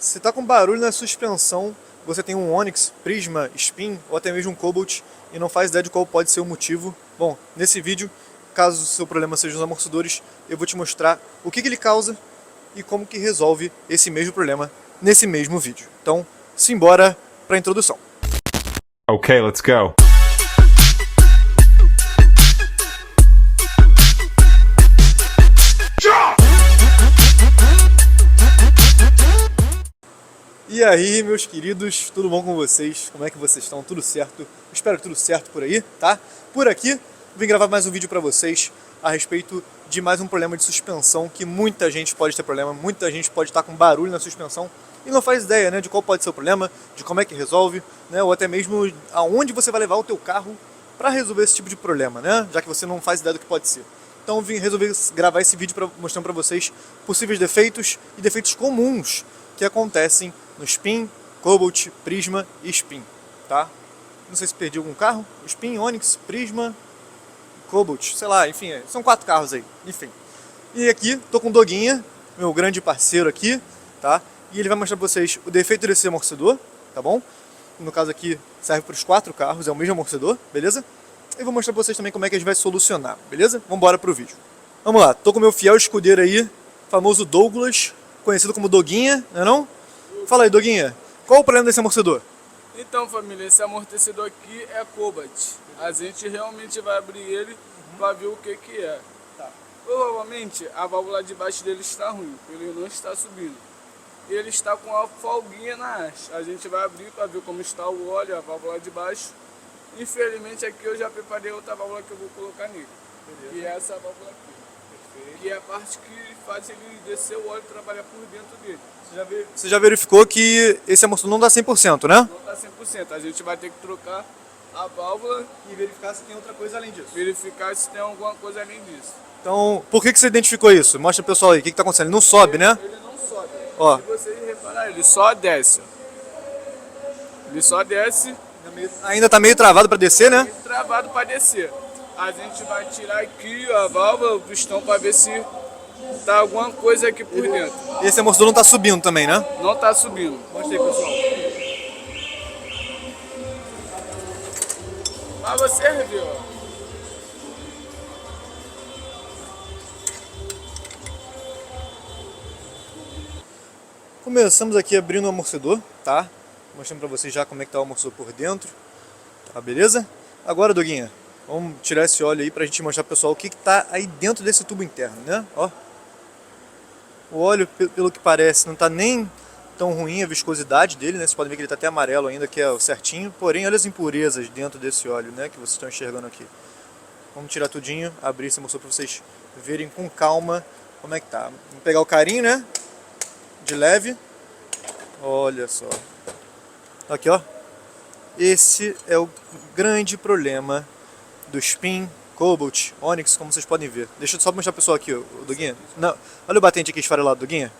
Se está com barulho na suspensão, você tem um Onix, Prisma, Spin ou até mesmo um Cobalt e não faz ideia de qual pode ser o motivo. Bom, nesse vídeo, caso o seu problema seja os amortecedores, eu vou te mostrar o que ele causa e como que resolve esse mesmo problema nesse mesmo vídeo. Então, simbora para a introdução. Okay, let's go. E aí, meus queridos, tudo bom com vocês? Como é que vocês estão? Tudo certo? Espero que tudo certo por aí, tá? Por aqui, vim gravar mais um vídeo pra vocês a respeito de mais um problema de suspensão que muita gente pode ter problema, muita gente pode estar com barulho na suspensão e não faz ideia, né, de qual pode ser o problema, de como é que resolve, né, ou até mesmo aonde você vai levar o teu carro para resolver esse tipo de problema, né, já que você não faz ideia do que pode ser. Então vim resolver gravar esse vídeo mostrando para vocês possíveis defeitos e defeitos comuns que acontecem no Spin, Cobalt, Prisma e Spin, tá? Não sei se perdi algum carro, Spin, Onix, Prisma, Cobalt, sei lá, enfim, são 4 carros aí, enfim. E aqui, tô com o Doguinha, meu grande parceiro aqui, tá? E ele vai mostrar pra vocês o defeito desse amortecedor, tá bom? No caso aqui, serve para os 4 carros, é o mesmo amortecedor, beleza? E vou mostrar pra vocês também como é que a gente vai solucionar, beleza? Vambora pro vídeo. Vamos lá, tô com o meu fiel escudeiro aí, famoso Douglas, conhecido como Doguinha, não é não? Fala aí, Doguinha, qual o problema desse amortecedor? Então, família, esse amortecedor aqui é Cobalt. A gente realmente vai abrir ele para ver o que é. Tá. Provavelmente a válvula de baixo dele está ruim, ele não está subindo. Ele está com a folguinha na haste. A gente vai abrir para ver como está o óleo, a válvula de baixo. Infelizmente aqui eu já preparei outra válvula que eu vou colocar nele. Beleza. Que é essa válvula aqui. Perfeito. Que é a parte que faz ele descer o óleo e trabalhar por dentro dele. Você já verificou que esse amortecedor não dá 100%, né? Não dá 100%, a gente vai ter que trocar a válvula E verificar se tem outra coisa além disso. verificar se tem alguma coisa além disso. Então, por que você identificou isso? Mostra pro pessoal aí, o que tá acontecendo? Ele não sobe, né? Ele não sobe. Ó. Se vocês repararem, ele só desce. Ele só desce Ainda tá meio travado para descer, né? e travado para descer. A gente vai tirar aqui a válvula, o pistão, para ver se tá alguma coisa aqui por dentro. Esse amortecedor não tá subindo também, né? Não tá subindo. Mostra aí, pessoal. Mas você ver, ó. Começamos aqui abrindo o amortecedor, tá? Mostrando pra vocês já como é que tá o amortecedor por dentro. Tá, beleza? Agora, Doguinha, vamos tirar esse óleo aí pra gente mostrar pro pessoal o que tá aí dentro desse tubo interno, né? Ó. O óleo, pelo que parece, não tá nem tão ruim a viscosidade dele, né? Vocês podem ver que ele tá até amarelo ainda, que é o certinho. Porém, olha as impurezas dentro desse óleo, né? Que vocês estão enxergando aqui. Vamos tirar tudinho, abrir esse amortecedor pra vocês verem com calma como é que tá. Vamos pegar o carinho, né? De leve. Olha só. Aqui, ó. Esse é o grande problema do Spin, Cobalt, Onix, como vocês podem ver. Deixa eu só mostrar pro pessoal aqui, o Doguinha. Não, olha o batente aqui esfarelado, Doguinha.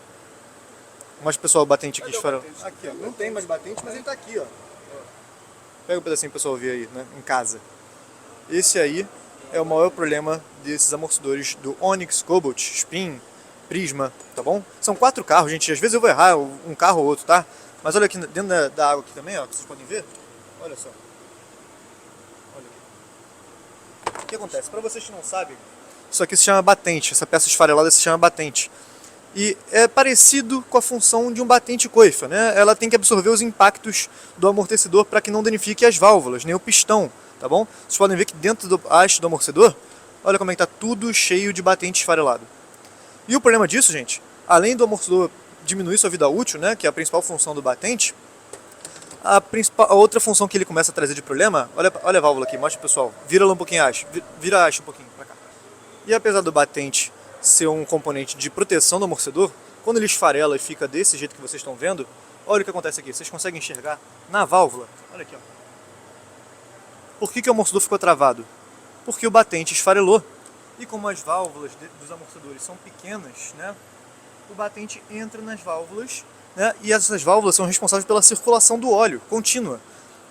Mostra pro pessoal o batente aqui esfarelado. Aqui, ó. Não tem mais batente, mas ele tá aqui, ó. Pega um pedacinho pro pessoal ver aí, né? Em casa. Esse aí é o maior problema desses amortecedores do Onix, Cobalt, Spin, Prisma, tá bom? São 4 carros, gente. Às vezes eu vou errar um carro ou outro, tá? Mas olha aqui dentro da água aqui também, ó, que vocês podem ver. Olha só. Olha aqui. O que acontece? Para vocês que não sabem, isso aqui se chama batente. Essa peça esfarelada se chama batente. E é parecido com a função de um batente coifa, né? Ela tem que absorver os impactos do amortecedor para que não danifique as válvulas, nem o pistão, tá bom? Vocês podem ver que dentro do haste do amortecedor, olha como é que tá tudo cheio de batente esfarelado. E o problema disso, gente, além do amortecedor diminuir sua vida útil, né, que é a principal função do batente, a outra função que ele começa a trazer de problema, olha a válvula aqui, mostra pro pessoal, vira ela um pouquinho a haste, vira a haste um pouquinho pra cá. E apesar do batente ser um componente de proteção do amortecedor, quando ele esfarela e fica desse jeito que vocês estão vendo, olha o que acontece aqui, vocês conseguem enxergar na válvula, olha aqui, ó. Por que o amortecedor ficou travado? Porque o batente esfarelou. E como as válvulas dos amortecedores são pequenas, né, o batente entra nas válvulas, né, e essas válvulas são responsáveis pela circulação do óleo contínua.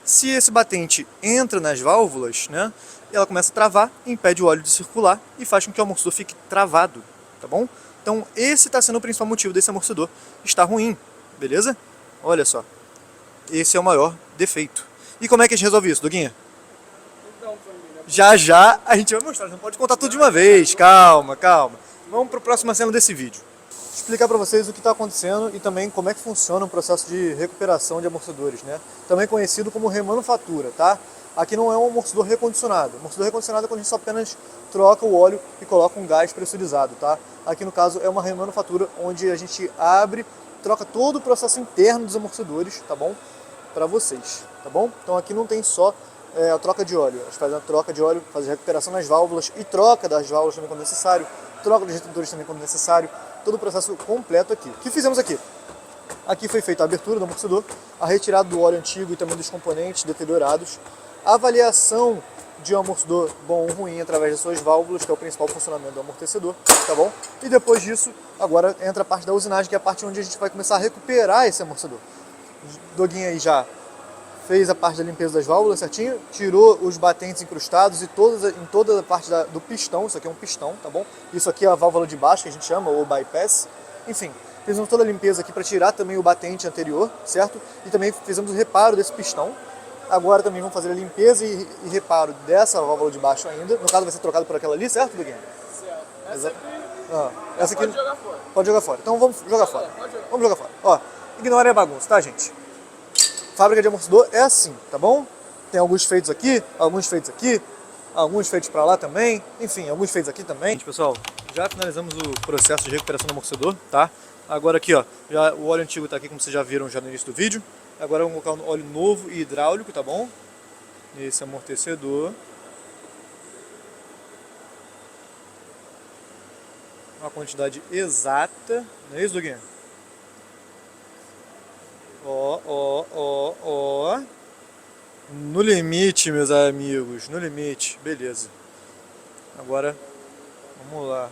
Se esse batente entra nas válvulas, né, ela começa a travar, impede o óleo de circular e faz com que o amortecedor fique travado, tá bom? Então esse está sendo o principal motivo desse amortecedor estar ruim, beleza? Olha só, esse é o maior defeito. E como é que a gente resolve isso, Doguinha? Então, família, Já a gente vai mostrar, não pode contar tudo de uma vez, calma. Vamos para a próxima cena desse vídeo. Explicar para vocês o que está acontecendo e também como é que funciona o processo de recuperação de amortecedores, né? Também conhecido como remanufatura, tá? Aqui não é um amortecedor recondicionado. Amortecedor recondicionado é quando a gente só apenas troca o óleo e coloca um gás pressurizado, tá? Aqui no caso é uma remanufatura onde a gente abre, troca todo o processo interno dos amortecedores, tá bom? Para vocês, tá bom? Então aqui não tem só a troca de óleo. A gente faz a troca de óleo, faz a recuperação nas válvulas e troca das válvulas também quando necessário, troca dos retentores também quando necessário, todo o processo completo aqui. O que fizemos aqui? Aqui foi feita a abertura do amortecedor, a retirada do óleo antigo e também dos componentes deteriorados, a avaliação de um amortecedor bom ou ruim através das suas válvulas, que é o principal funcionamento do amortecedor, tá bom? E depois disso, agora entra a parte da usinagem, que é a parte onde a gente vai começar a recuperar esse amortecedor. O Doguinha aí já fez a parte da limpeza das válvulas certinho, tirou os batentes incrustados e em toda a parte do pistão. Isso aqui é um pistão, tá bom? Isso aqui é a válvula de baixo que a gente chama, ou bypass. Enfim, fizemos toda a limpeza aqui para tirar também o batente anterior, certo? E também fizemos o reparo desse pistão. Agora também vamos fazer a limpeza e reparo dessa válvula de baixo ainda. No caso vai ser trocado por aquela ali, certo, Doguinha? certo. Essa aqui, Essa aqui pode jogar fora. pode jogar fora. Então vamos jogar fora. Pode jogar. Vamos jogar fora. Ó, ignorem a bagunça, tá, gente? Fábrica de amortecedor é assim, tá bom? Tem alguns feitos aqui, alguns feitos pra lá também, enfim, alguns feitos aqui também. Gente, pessoal, já finalizamos o processo de recuperação do amortecedor, tá? Agora aqui, ó, o óleo antigo tá aqui, como vocês já viram já no início do vídeo. Agora vamos colocar um óleo novo e hidráulico, tá bom? Nesse amortecedor. Uma quantidade exata, não é isso, Doguinha? Ó. No limite, meus amigos, no limite. Beleza. Agora, vamos lá.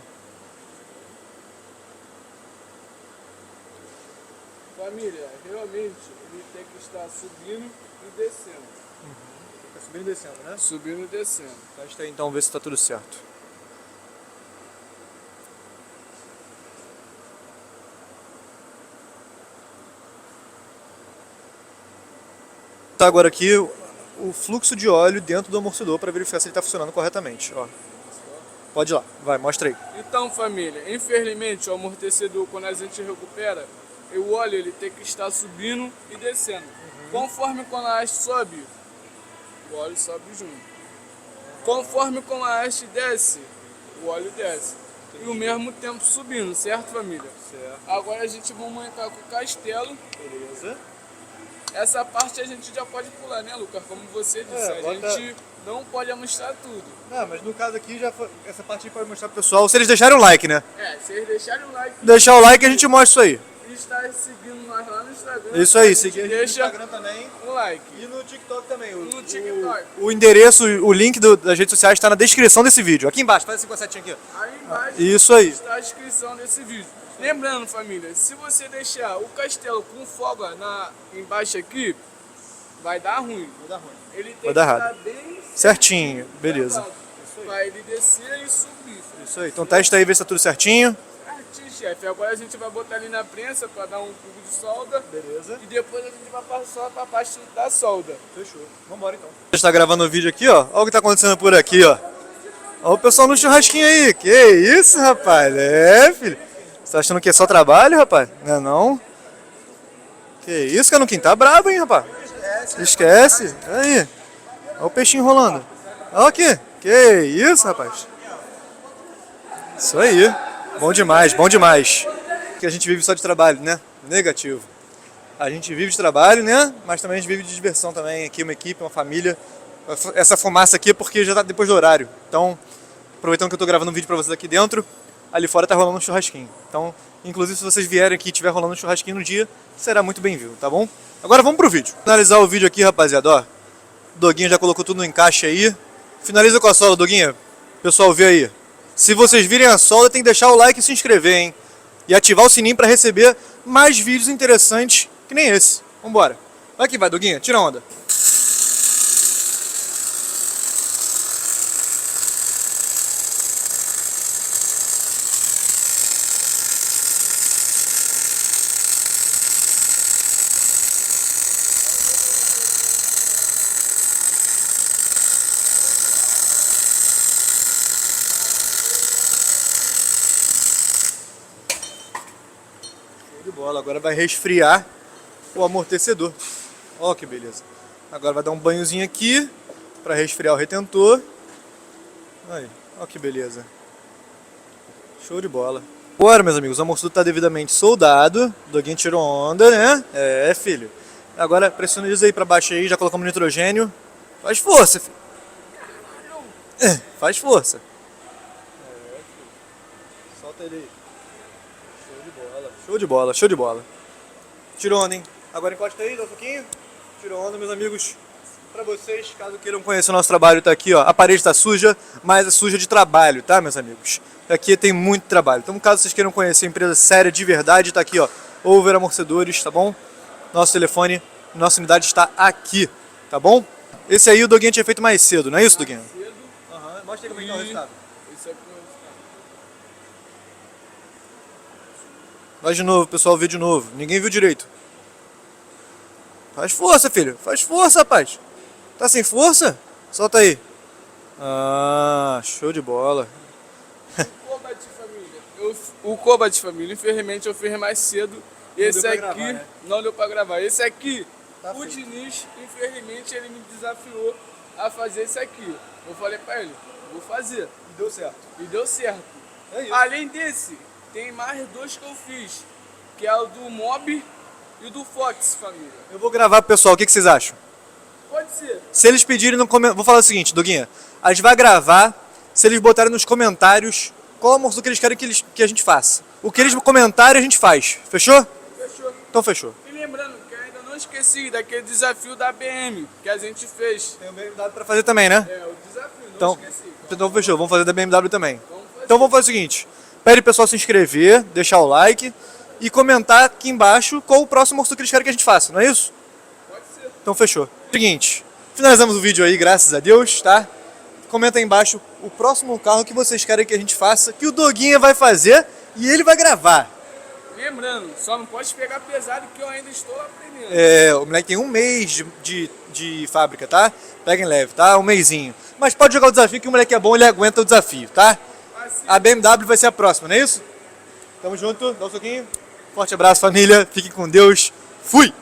Família, realmente ele tem que estar subindo e descendo. Tá subindo e descendo, né? Subindo e descendo. Testa aí então, ver se tá tudo certo. Tá agora aqui o fluxo de óleo dentro do amortecedor para verificar se ele está funcionando corretamente. Ó. Pode ir lá, vai, mostra aí. Então, família, infelizmente o amortecedor, quando a gente recupera, o óleo ele tem que estar subindo e descendo. Conforme quando a haste sobe, o óleo sobe junto. Conforme quando a haste desce, o óleo desce. E o mesmo tempo subindo, certo, família? Certo. Agora a gente vai montar com o castelo. Beleza. Essa parte a gente já pode pular, né, Lucas? Como você disse, a gente não pode mostrar tudo. Não, mas no caso aqui, essa parte aí pode mostrar pro pessoal. Se eles deixarem o like, né? Se eles deixarem o like, Deixar o like, a gente mostra isso aí. e estar seguindo nós lá no Instagram. Isso aí, a gente seguir a gente no deixa Instagram também. um like. E no TikTok também. No TikTok. O endereço, o link das redes sociais está na descrição desse vídeo. Aqui embaixo, faz assim com a setinha aqui. Ó. Aí embaixo Isso aí. está a descrição desse vídeo. Lembrando, família, se você deixar o castelo com folga embaixo aqui, vai dar ruim. Vai dar ruim. Ele tem Vai dar que errado. estar bem Certinho, beleza. Vai ele descer e subir. Isso aí. Então testa aí, vê se tá tudo certinho. Certinho, chefe. Agora a gente vai botar ali na prensa para dar um cubo de solda. Beleza. E depois a gente vai passar para a parte da solda. Fechou. Vambora então. A gente tá gravando o vídeo aqui, ó. Olha o que tá acontecendo por aqui, ó. Olha o pessoal no churrasquinho aí. Que isso, rapaz? É, filho. Você tá achando que é só trabalho, rapaz? Não é não? Que isso, Canuquinho? Tá brabo, hein, rapaz? Esquece. Aí. Olha o peixinho rolando. Olha aqui. Que isso, rapaz? Isso aí. Bom demais, bom demais. Que a gente vive só de trabalho, né? Negativo. A gente vive de trabalho, né? Mas também a gente vive de diversão também. Aqui uma equipe, uma família. Essa fumaça aqui é porque já tá depois do horário. Então, aproveitando que eu tô gravando um vídeo pra vocês aqui dentro, ali fora tá rolando um churrasquinho. Então, inclusive se vocês vierem aqui e estiver rolando um churrasquinho no dia, será muito bem-vindo, tá bom? Agora vamos pro vídeo. Finalizar o vídeo aqui, rapaziada, ó. O Doguinha já colocou tudo no encaixe aí. Finaliza com a solda, Doguinha. Pessoal, vê aí. Se vocês virem a solda, tem que deixar o like e se inscrever, hein? E ativar o sininho pra receber mais vídeos interessantes que nem esse. Vambora. Vai que vai, Doguinha. Tira a onda. bola. Agora vai resfriar o amortecedor. Ó que beleza. Agora vai dar um banhozinho aqui para resfriar o retentor. Aí, ó que beleza. Show de bola. Agora, meus amigos, o amortecedor está devidamente soldado. O Doguinho tirou onda, né? É, filho. Agora pressioniza aí para baixo aí, já colocamos nitrogênio. Faz força, filho. Faz força. Solta ele aí. Show de bola. Show de bola, show de bola. Tirou onda, hein? Agora encosta aí, dá um pouquinho. Tirou onda, meus amigos. Pra vocês, caso queiram conhecer o nosso trabalho, tá aqui, ó. A parede tá suja, mas é suja de trabalho, tá, meus amigos? Aqui tem muito trabalho. Então, caso vocês queiram conhecer a empresa séria de verdade, tá aqui, ó. Over Amortecedores, tá bom? Nosso telefone, nossa unidade está aqui, tá bom? Esse aí o Doguinho tinha feito mais cedo, não é isso, Doguinho? Cedo. Aham, mostra aí como é que tá o resultado. Esse aqui é o resultado. Vai de novo, pessoal, vê de novo. Ninguém viu direito. Faz força, filho. Faz força, rapaz. Tá sem força? Solta aí. Ah, show de bola. O Combat Família, infelizmente eu fiz mais cedo. Esse deu pra aqui gravar, né? não deu pra gravar. Esse aqui, Tá o feito. Diniz, infelizmente, ele me desafiou a fazer esse aqui. Eu falei pra ele, vou fazer. E deu certo. E deu certo. É isso. Além desse, tem mais dois que eu fiz. Que é o do Mob e o do Fox Família. Eu vou gravar pro pessoal, o que vocês acham? Pode ser. Se eles pedirem no comentário. Vou falar o seguinte, Doguinha. A gente vai gravar se eles botarem nos comentários qual amortecedor que eles querem que a gente faça. O que eles comentarem a gente faz. Fechou? Fechou. Então fechou. E lembrando que ainda não esqueci daquele desafio da BM que a gente fez. Tem o BMW pra fazer também, né? É, o desafio, não Então, esqueci. então fechou. Vamos fazer da BMW também. Vamos fazer. Então vamos fazer o seguinte. Pede o pessoal se inscrever, deixar o like e comentar aqui embaixo qual o próximo amortecedor que eles querem que a gente faça, não é isso? Pode ser. Então fechou. Seguinte, finalizamos o vídeo aí, graças a Deus, tá? Comenta aí embaixo o próximo carro que vocês querem que a gente faça, que o Doguinha vai fazer e ele vai gravar. Lembrando, só não pode pegar pesado que eu ainda estou aprendendo. É, o moleque tem um mês de fábrica, tá? Peguem leve, tá? Um mesinho. Mas pode jogar o desafio que o moleque é bom, ele aguenta o desafio, tá? Assim, A BMW vai ser a próxima, não é isso? Tamo junto, dá um soquinho. Forte abraço, família. Fiquem com Deus. Fui!